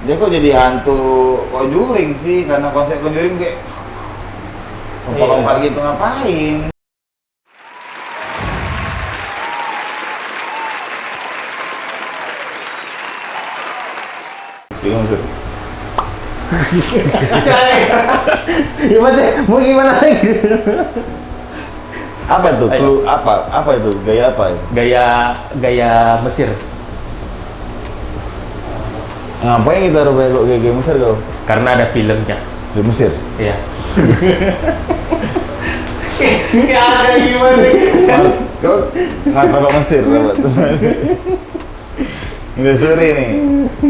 Dia kok jadi hantu Conjuring sih, karena konsep Conjuring kayak lompat-lompat gitu ngapain? Si unsur. Gimana? Mau gimana lagi? Apa itu? Clue apa? Apa itu? Gaya apa ya? Gaya Mesir. Ngapain kita rubah kok gaya Mesir kau? Karena ada filmnya. Di Mesir? Iya. Kayak ada gimana? Kau ngapa kok Mesir? Dapat. Udah sore nih.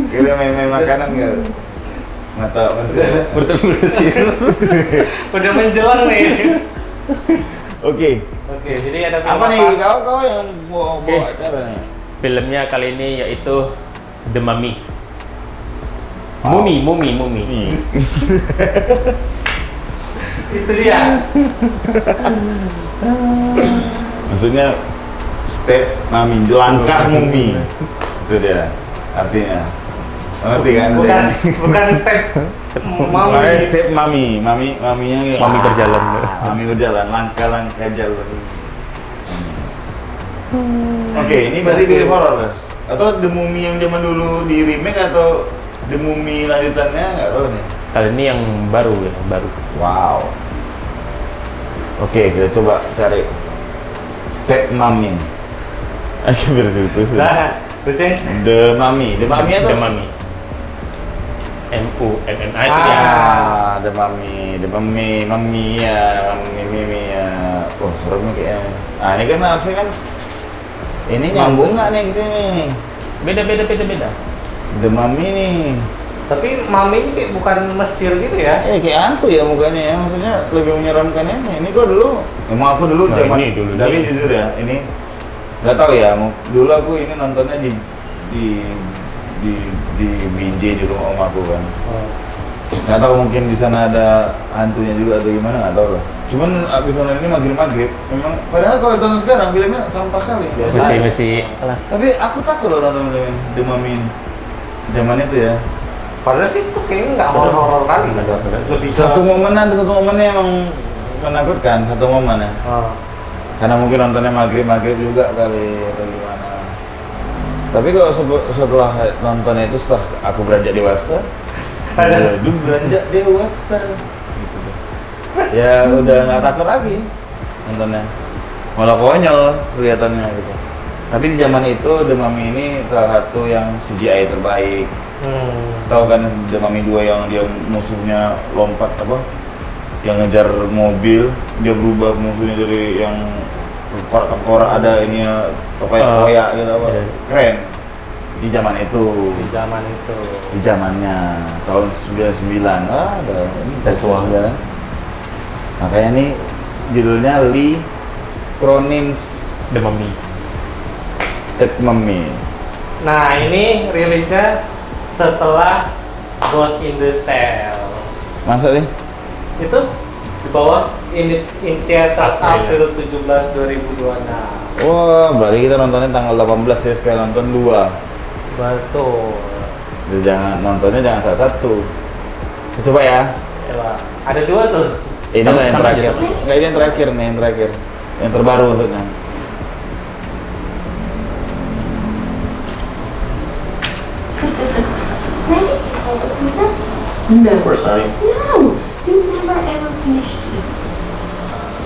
Kita main-main makanan nggak? Mata Mesir. Bertemu Mesir. Udah menjelang nih. Oke. Oke, jadi ada film Apa nih? Kau yang bawa acara nih? Filmnya kali ini yaitu The Mummy. Wow. Mumi. Nih. Itu dia. Maksudnya step mami, langkah mumi. Itu dia artinya. Ngerti kan? Bukan step Makanya step maminya kayak Mami berjalan. Mami berjalan, langkah jalan. Oke, ini berarti film horor atau The Mummy yang zaman dulu di remake atau The Mummy lanjutannya nggak tahu nih. Kali ini yang baru ya, baru. Wow. Oke, kita coba cari step mummy. Ayo bersih. Nah, betul. The Mummy atau? The Mummy. MUMMI Ah. ya. The Mummy ya. Oh, seremnya kayaknya. Ah, ini kan harusnya kan ini nyambung nggak nih ke sini? Beda. The Mummy nih. Tapi mami ini kayak bukan Mesir gitu ya? Kayak hantu ya mukanya ya, maksudnya lebih menyeramkan ini. Ini kok dulu, emang aku dulu Nah, zaman, ini dulu tapi nih. jujur ya, ini nggak tahu ya. Dulu aku ini nontonnya di Binjai di rumah om aku kan. Nggak tahu mungkin di sana ada hantunya juga atau gimana, nggak tahu lah. Cuman abis nonton ini maghrib, memang padahal kalau tonton sekarang filmnya sampah kali. Masih alah. Tapi aku takut loh nonton film The Mummy ini. Zaman itu ya. Padahal sih itu kayaknya nggak horor kali. Lebih ke- Satu momennya emang menakutkan, satu momen ya. Oh. Karena mungkin nontonnya maghrib juga kali atau gimana. Tapi kalau setelah nontonnya itu, setelah aku beranjak dewasa, beranjak dewasa gitu deh. Ya udah nggak takut lagi nontonnya, malah konyol kelihatannya gitu. Tapi di zaman itu The Mummy ini salah satu yang CGI terbaik. Tahu kan The Mummy 2 yang dia musuhnya lompat apa? Yang ngejar mobil, dia berubah musuhnya dari yang korak ada ininya koyak gitu apa. Iya. Keren. Di zaman itu. Di zamannya tahun 99 ada ini Dan tua. 99. Makanya ini judulnya Lee Cronin's The Mummy. Step Mummy. Nah, ini rilisnya setelah Ghost in the Shell. Masa nih? Itu di bawah in theater April. April 17 2026. Wah, berarti kita nontonnya tanggal 18 ya, sekali nonton 2. Betul. Nontonnya jangan salah satu. Kita coba ya. Coba. Ada 2 tuh. Ini Sama- lah yang sama aja, terakhir. sama. Enggak, ini yang terakhir nih, yang terakhir. Yang terbaru maksudnya. Can I get two slices of pizza? No. Of course, honey. No, you never ever finished it.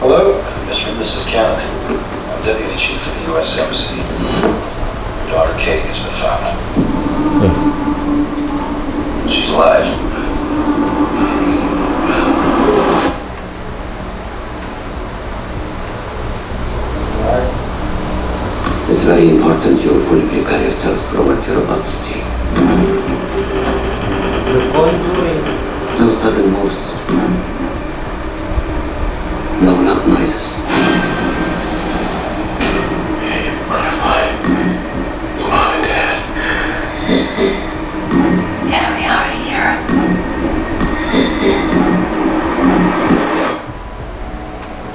Hello, Mr. and Mrs. Kennedy. I'm Deputy Chief of the U.S. Embassy. Your daughter Kate has been found. She's alive. It's very important you fully prepare yourself for what you're about to see. The Conjuring. No sudden moves. No loud noises. It's Mom and Dad. Yeah, we are here.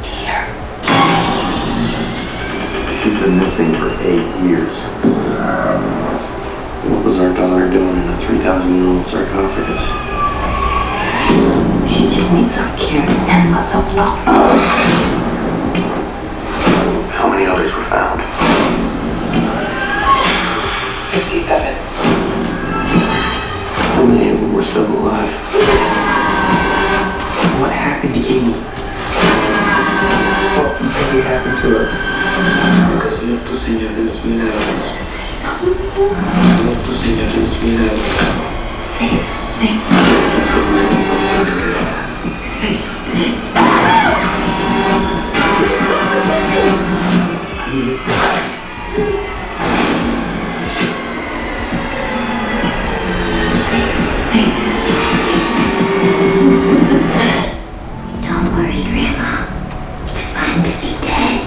Here. She's been missing for 8 years. What was our daughter doing sarcophagus. She just needs our care and lots of love. How many others were found? 57. How many of them were still alive? What happened to Amy? What maybe happened to her? Nunca se le obtuvo señal de los milagros. Say something. No obtuvo señal de los milagros. Say something. Say something. Say something. Don't worry, Grandma. It's fine to be dead.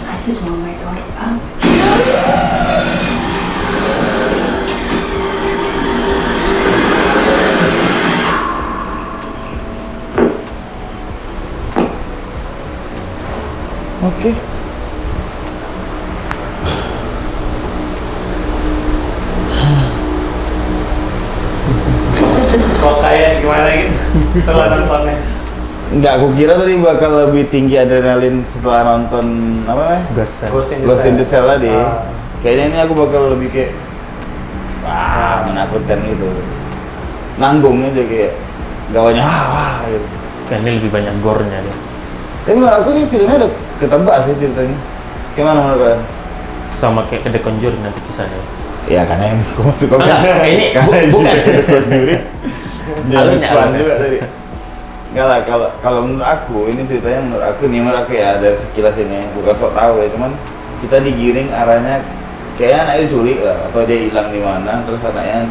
I just want my daughter out. Oke. Kok kayak gimana gitu setelah nontonnya? Enggak, aku kira tadi bakal lebih tinggi adrenalin setelah nonton apa namanya? Ghost in the Shell tadi. Kayaknya ini aku bakal lebih kayak wah, menakutkan gitu. Nanggung aja kayak gawanya wah gitu. Kan ini lebih banyak gore-nya dia. Tapi menurut aku ini filmnya udah ketebak sih ceritanya. Gimana menurut kalian? Sama kayak The Conjuring nanti kisahnya. Ya karena yang aku masuk komen. Ini Karena ini bukan. The Conjuring. Jadi Alurnya, Swan alurnya. juga tadi. Enggak lah, kalau menurut aku ini ceritanya menurut aku ya dari sekilas ini bukan sok tahu ya, cuman kita digiring arahnya kayaknya anaknya diculik lah atau dia hilang di mana terus anaknya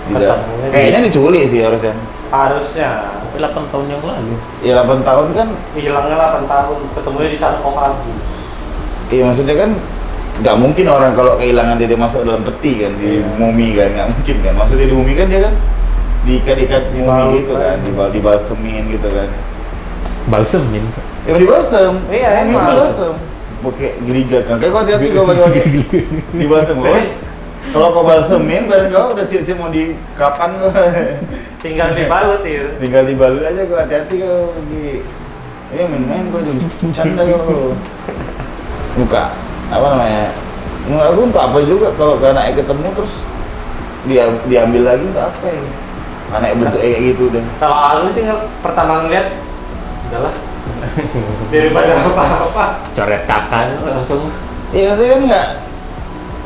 Ketemunya kayaknya diculik sih harusnya. Harusnya 8 tahun yang lalu. Ya 8 tahun kan, hilangnya 8 tahun, ketemunya di sarkofagus. iya maksudnya kan nggak mungkin orang kalau kehilangan dia masuk dalam peti kan, di mumi kan, nggak mungkin kan. Maksudnya di mumi kan dia kan diikat-ikat mumi gitu kan, dibalsemin gitu kan. Balsemin. Ya dibalsem. Iya, Mumi emang. itu balsem. Pakai geriga kan. Kayak kau hati-hati kau pakai dibalsem kau. Kalau kau balsemin, badan kau udah siap-siap mau di kapan kau. Tinggal dibalut ya. Tinggal dibalut aja kau, hati-hati kau pergi. Main-main kau jadi canda kau. Buka apa namanya? Menurut aku untuk apa juga kalau anaknya ketemu terus diambil lagi untuk apa ya? Anaknya bentuk kayak gitu deh. Kalau aku sih pertama ngeliat, udahlah. Daripada apa-apa. Coret kakan langsung Iya saya kan nggak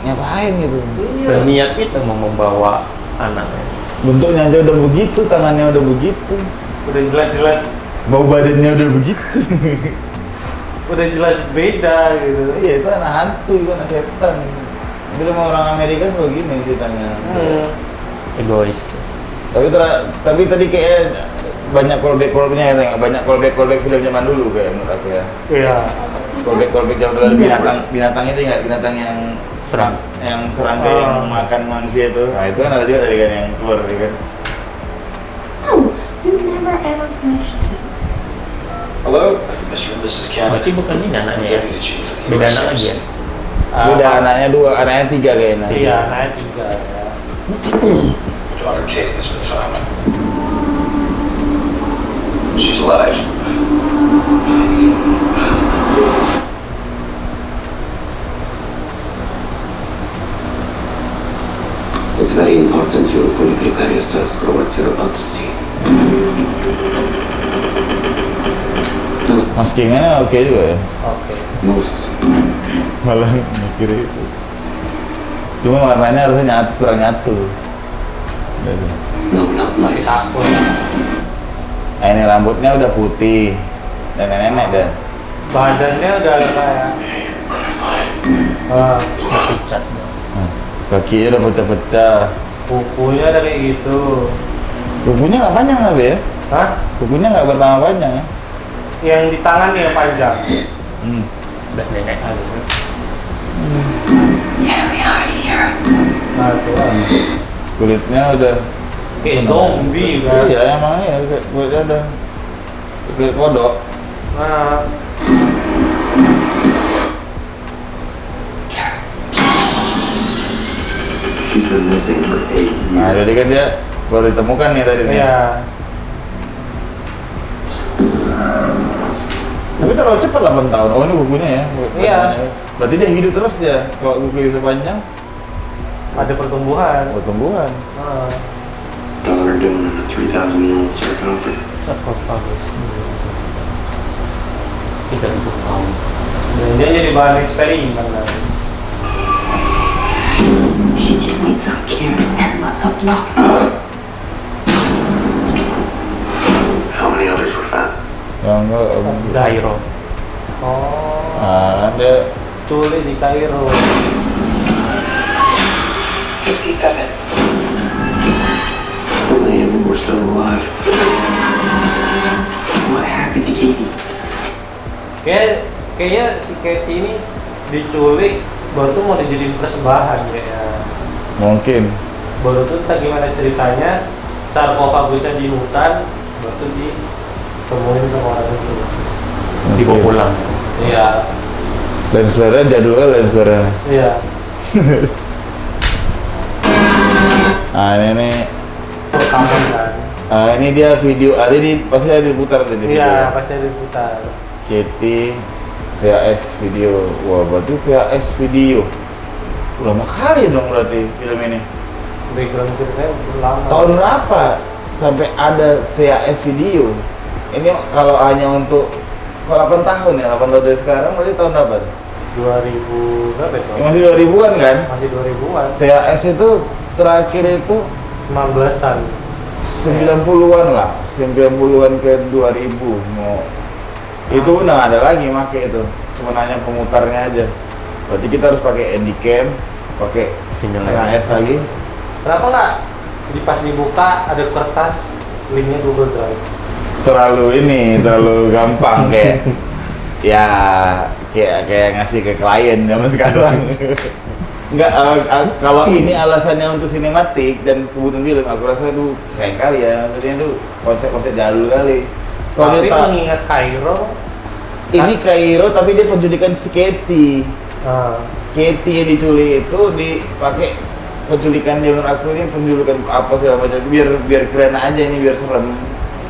ngapain gitu. seniat itu mau membawa anaknya. Bentuknya aja udah begitu, tangannya udah begitu, Udah jelas-jelas, bau badannya udah begitu. udah jelas beda gitu. Iya itu anak hantu, itu anak setan. Bila mau orang Amerika selalu gini ceritanya. Egois. Tapi tadi kayak banyak callback-nya ya, banyak callback film zaman dulu kayak menurut aku ya. Iya. Callback zaman dulu binatang itu nggak, binatang yang serangga yang makan manusia itu. Nah itu kan ada juga tadi kan yang keluar tadi kan. Oh, you never ever finished it. Hello, Mr. and Mrs. Berarti Canada. bukan ini anaknya ya? Deputy Chief of the Beda U.S. anak lagi ya? Embassy. Udah anaknya 2, anaknya 3 kayaknya. Iya, anaknya 3 ya. Your daughter Kate has been found. She's alive. It's very important you fully prepare yourself for what you're about to see. Maskingannya oke juga ya. Oke. Moose. Malah mikir itu. Cuma warnanya harusnya kurang nyatu. No, not nice. Takut. Nah, ini rambutnya udah putih dan nenek-nenek dah. Badannya udah kayak Pucat. Nah, kakinya udah pecah-pecah. kukunya udah kayak gitu. Kukunya nggak panjang tapi ya? Hah? Kukunya nggak bertambah panjang ya? Yang di tangan yang panjang. Udah nenek kali. Here we are here. kulitnya udah Kayak zombie kan. iya emang ya kulitnya udah kayak kodok. Nah, She's been missing for 8 Nah years. jadi kan dia baru ditemukan nih tadi nih. iya. Tapi terlalu cepat 8 tahun. Oh ini bukunya ya. Iya. Berarti dia hidup terus dia. Kalau buku bisa panjang, Ada pertumbuhan. pertumbuhan. Nah, Daughter doing in a 3,000-year-old sarcophagus. Bagus. 3.000 tahun. dan dia jadi bahan eksperimen kan. She just needs some care and lots of love. How many others were found? Yang enggak. Cairo. Oh, Nah dia culik di Kairo. 57. Only of them were still alive. What happened to Katie? Kayaknya si Katie ini diculik baru tuh mau dijadiin persembahan kayaknya. mungkin. Baru tuh entah gimana ceritanya sarkofagusnya di hutan baru tuh ditemuin sama orang itu. Dibawa pulang. Iya, Lens flare jadul kan lens flare. iya. Nah ini Pertama kan. ini dia video. Ini pasti ada diputar di video. Iya, pasti ada diputar. Katie VHS video. Wah berarti VHS video. Lama kali dong berarti film ini. Background ceritanya lama. Tahun berapa sampai ada VHS video? Ini kalau hanya untuk kalau 8 tahun ya, 8 tahun dari sekarang berarti tahun berapa? 2000 berapa itu? Masih 2000-an kan? Masih 2000-an. VHS itu terakhir itu 19-an. 90-an lah, 90-an ke 2000 mau. Itu udah nggak ada lagi make itu. Cuma hanya pemutarnya aja. Berarti kita harus pakai handycam, pakai Tinggal VHS lagi. Kenapa nggak pas dibuka ada kertas linknya Google Drive? Terlalu gampang kayak kayak ngasih ke klien zaman sekarang. Enggak, kalau ini alasannya untuk sinematik dan kebutuhan film, aku rasa itu sayang kali ya. Maksudnya itu konsep-konsep jadul kali. Kalau Tapi dia mengingat Kairo, ini Kairo tapi dia penculikan si Katie. Katie yang diculik itu dipakai penculikan dia menurut aku ini penculikan apa segala macam biar keren aja ini biar serem.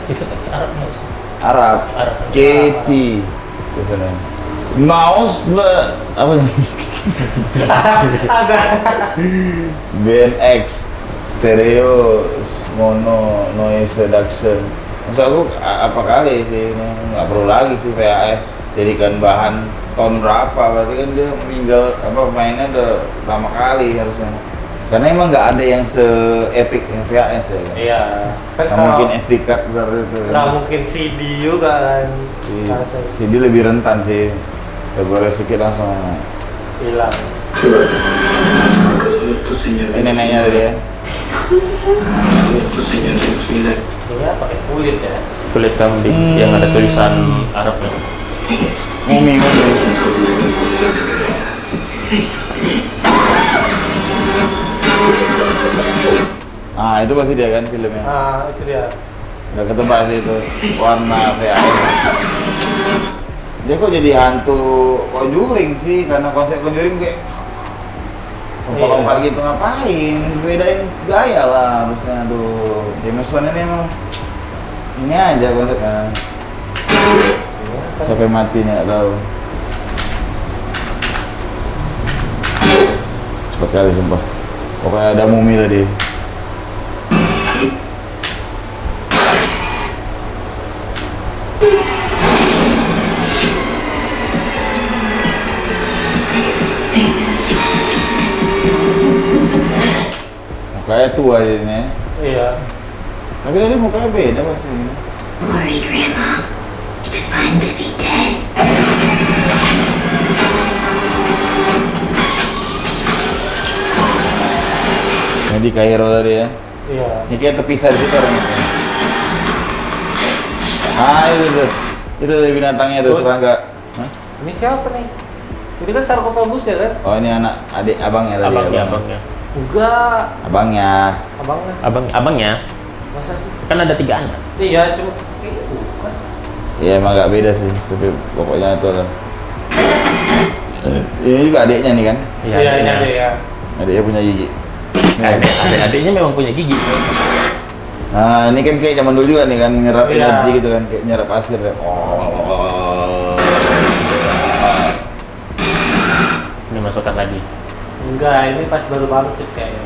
Itu teks Arab nggak sih? Arab. Katie. Biasanya. Mouse apa nih? BNX stereo mono noise reduction. Maksud aku apa kali sih ini nggak perlu lagi sih VHS jadikan bahan tahun berapa berarti kan dia meninggal mainnya udah lama kali harusnya karena emang nggak ada yang se-epic VHS ya kan? iya. Kan Nggak mungkin SD card seperti itu nggak mungkin CD juga kan. CD lebih rentan sih tergores sedikit langsung Hilang. ini neneknya tadi ya Iya, pakai kulit ya. Kulit kambing yang ada tulisan Arabnya. Say something. Mumi Say something. itu pasti dia kan filmnya Itu dia. nggak ketebak sih itu warna VHS dia kok jadi hantu Conjuring sih karena konsep Conjuring kayak kompak-kompak gitu ngapain bedain gaya lah harusnya tuh James Wan ini emang ini aja konsepnya sampai mati nggak tahu cepet kali sumpah pokoknya ada mumi tadi mukanya tua jadinya Iya. tapi tadi mukanya beda pasti Worry, Grandma. It's fun to be dead. ini di Kairo tadi ya Iya. ini kayak terpisah di situ orangnya itu dari binatangnya ada serangga. Hah? Ini siapa nih? Ini kan sarkofagus ya kan? Oh ini anak adik abangnya tadi Abangnya, abang. abangnya. Enggak, Abangnya. Abangnya masa sih? kan ada 3 anak. Iya, cuma kayaknya bukan. Ya emang agak beda sih, tapi pokoknya itu lah. Ini juga adiknya nih kan? Iya, ini adiknya. ada ya. Adiknya punya gigi. Adiknya memang punya gigi. Nah ini kan kayak zaman dulu juga nih kan, nyerap Iya. energi gitu kan, kayak nyerap pasir ya. Ini masukkan lagi. Enggak, ini pas baru bangkit kayaknya.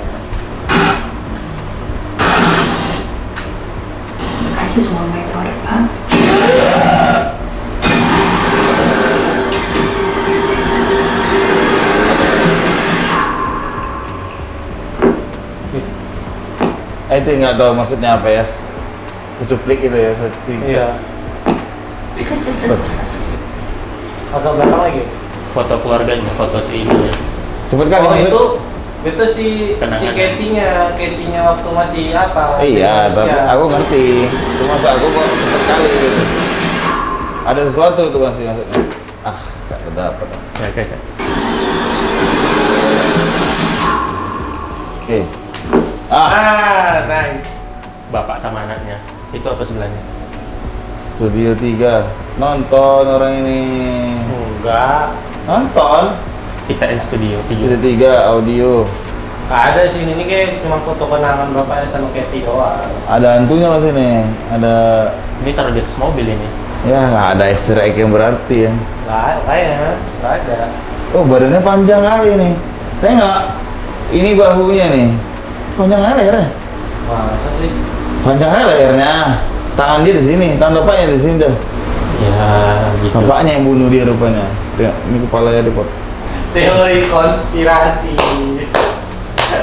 I just want my daughter back. Itu nggak tahu maksudnya apa ya, secuplik itu ya, Iya. Agak belakang lagi. Foto keluarganya, foto si ininya. Cepet kali Oh maksud. itu si Kenangan. Katie-nya waktu masih apa? Iya, di tapi Indonesia. aku ngerti. Cuma aku kok cepet kali gitu. Ada sesuatu tuh masih maksudnya. Ah, nggak dapat. Ya. Oke. Ah, Nice. Bapak sama anaknya. Itu apa sebelahnya? Studio 3. Nonton orang ini. Enggak. Nonton. ITN Studio 3. Studio 3 audio. Nggak ada sih, ini kayak cuma foto kenangan bapaknya sama Katie doang. Ada hantunya mas ini. Ada Ini taruh di atas mobil ini. ya nggak ada easter egg yang berarti ya. Nggak ada. Oh badannya panjang kali nih. Tengok. Ini bahunya nih. Panjang kali lehernya. Masa sih? Panjang kali lehernya. Tangan dia di sini, tangan bapaknya di sini dah. Ya, gitu. Bapaknya yang bunuh dia rupanya. Tengok, ini kepalanya dipotong. Teori konspirasi.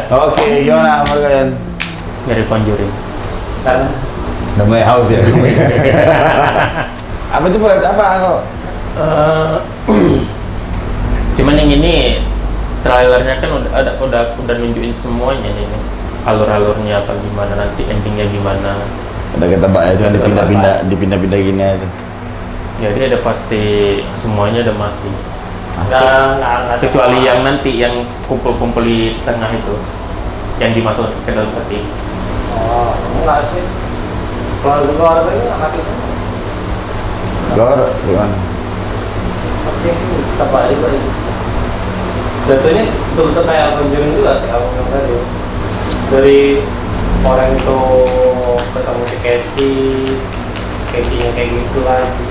Oke, gimana sama kalian? Dari Conjuring. Karena Udah mulai haus ya? Apa cepet? Apa kok? Cuman yang ini trailernya kan udah nunjukin semuanya nih. Alur-alurnya apa gimana, nanti endingnya gimana. Udah ketebak ya, cuma dipindah-pindah gini aja. Jadi ada pasti semuanya udah mati. nggak Kecuali semua. yang nanti yang kumpul-kumpul di tengah itu, yang dimasukkan ke dalam peti. Oh, enggak sih. Keluarganya nggak mati semua. Keluar gimana? Oke sih, tetap aja baik. Jatuhnya betul-betul kayak Conjuring juga, kayak aku bilang tadi. Dari orang itu ketemu si Katie-nya kayak gitu lagi.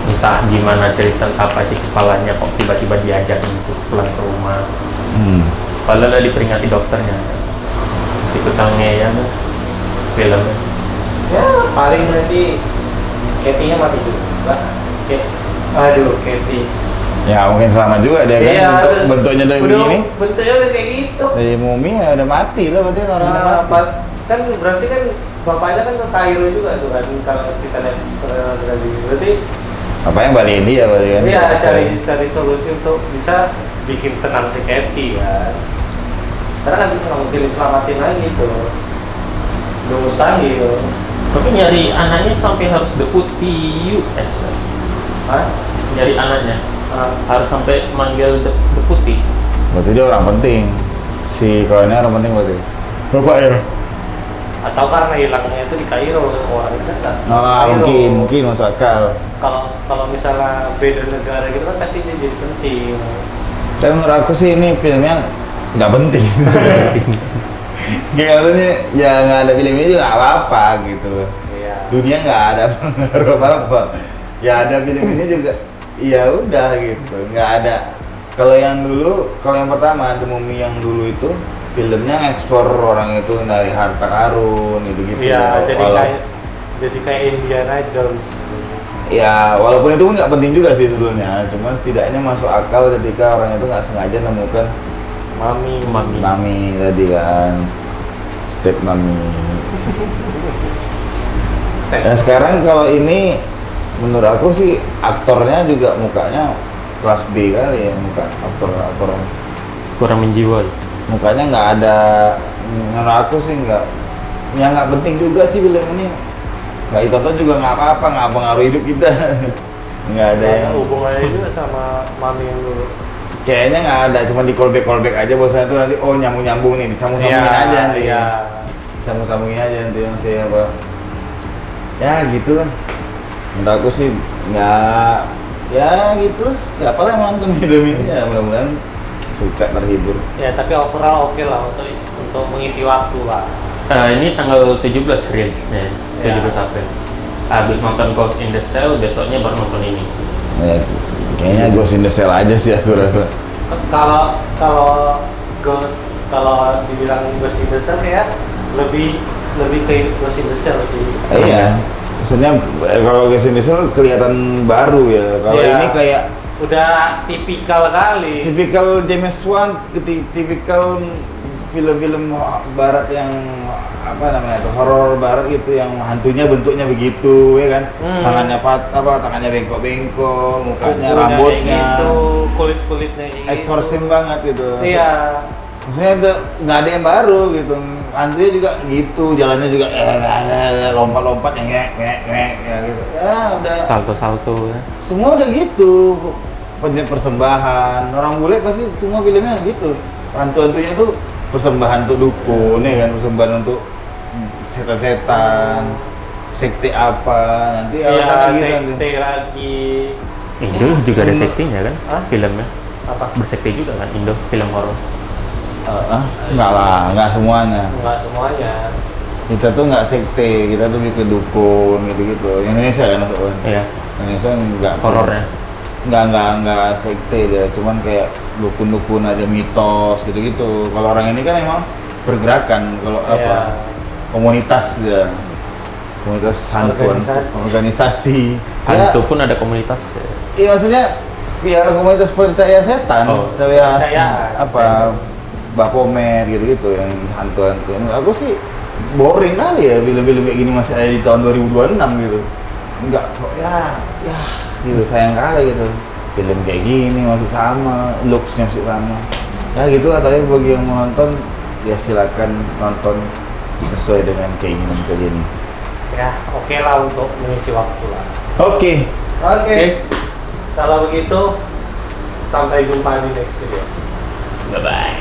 Entah gimana cerita apa sih kepalanya kok tiba-tiba diajak untuk pulang ke rumah. Padahal udah diperingati dokternya. Itu tangnya film. Ya, paling nanti Katie-nya mati juga. Aduh, Katie. Ya mungkin selama juga dia kan Iya, bentuknya dari udah- begini. Bentuknya udah kayak gitu. Dari mumi ya udah mati lah berarti orang udah Nah, mati. kan berarti kan bapaknya kan ke Kairo juga tuh kan, kalau kita lihat tadi. Berarti Apa yang Bali India berarti kan? iya cari solusi untuk bisa bikin tenang si Katie kan. Karena kan kita nggak mungkin diselamatin lagi tuh. Udah mustahil. Tapi nyari anaknya sampai harus deputi US. Hah? Nyari anaknya harus sampai manggil deputi. Berarti dia orang penting. Si kawannya orang penting berarti. Bapak ya? Atau karena hilangnya itu di Kairo orang kita nggak. Ah, Kairo. mungkin masuk akal. Kalau misalnya beda negara gitu kan pasti dia jadi penting. Tapi menurut aku sih ini filmnya nggak penting. Kayak katanya ya nggak ada film ini juga nggak apa-apa gitu. Iya. Dunia nggak ada pengaruh apa-apa. Ya ada film ini juga. Ya udah gitu, nggak ada. Kalau yang pertama The Mummy yang dulu itu filmnya ngeksplor orang itu dari harta karun gitu-gitu. Iya, Walau- jadi kayak Indiana Jones. Ya walaupun itu pun nggak penting juga sih sebetulnya, cuman setidaknya masuk akal ketika orang itu nggak sengaja nemukan Mami. mami tadi kan, step mami. Dan sekarang kalau ini menurut aku sih aktornya juga mukanya kelas B kali ya, muka aktor Kurang menjiwai. mukanya nggak ada. Menurut aku sih nggak penting juga sih film ini, nggak ditonton juga nggak apa-apa, nggak pengaruh hidup kita. Nggak ada yang Hubungannya juga sama Mami yang dulu. kayaknya nggak ada, cuma di callback aja bosannya tuh nanti oh nyambung nih, disambung-sambungin aja nanti. Iya. Sambung-sambungin aja nanti yang saya apa. Ya gitu lah. Menurut aku sih nggak, ya gitu lah. Siapa lah yang nonton film ini ya mudah-mudahan suka, terhibur. Ya tapi overall oke lah untuk mengisi waktu lah. Ini tanggal 17 rilisnya, 17 Ya. April. Habis nonton Ghost in the Shell, besoknya baru nonton ini. Ya, kayaknya Ghost in the Shell aja sih aku rasa. Kalau dibilang Ghost in the Shell ya lebih ke Ghost in the Shell sih. Iya. Maksudnya kalau Ghost in the Shell kelihatan baru ya. Kalau Iya. ini kayak Udah tipikal kali. tipikal James Wan, tipikal film-film barat yang apa namanya tuh, horor barat gitu yang hantunya bentuknya begitu ya kan. Tangannya bengkok-bengkok, mukanya, rambutnya gitu, kulit-kulitnya kayak eksorsim gitu. banget gitu. Iya. Maksudnya itu nggak ada yang baru gitu. Hantunya juga gitu, jalannya juga lompat-lompat ya gitu. Ya udah. Salto-salto ya. Semua udah gitu. Persembahan orang bule pasti semua filmnya gitu. Hantu-hantunya tuh persembahan untuk dukun ya kan, persembahan untuk setan-setan, sekte apa, nanti alasannya gitu nanti. sekte lagi. Indo juga ada sektinya kan, Hah? filmnya. Apa? Bersekte juga kan Indo, film horor. Enggak lah, enggak semuanya. Enggak semuanya. Kita tuh enggak sekte, kita tuh lebih ke dukun gitu-gitu. Indonesia kan maksudnya. Iya, Indonesia enggak horornya. Enggak sekte dia, cuman kayak dukun-dukun ada mitos gitu-gitu. Kalau orang ini kan emang bergerakan, kalau Iya. apa? Komunitas dia. Komunitas hantu, organisasi. Hantu pun ada komunitas. Iya maksudnya ya komunitas percaya setan, Oh, percaya percayaan. apa Baphomet gitu-gitu yang hantu-hantu. Aku sih boring kali ya film-film kayak gini masih ada di tahun 2026 gitu. Enggak kok ya gitu, sayang kali gitu. Film kayak gini masih sama, looks-nya masih sama. Ya gitu lah, tapi bagi yang mau nonton ya silakan nonton sesuai dengan keinginan kalian. Ya, oke lah untuk mengisi waktu lah. Oke. Oke. Kalau begitu sampai jumpa di next video. Bye bye.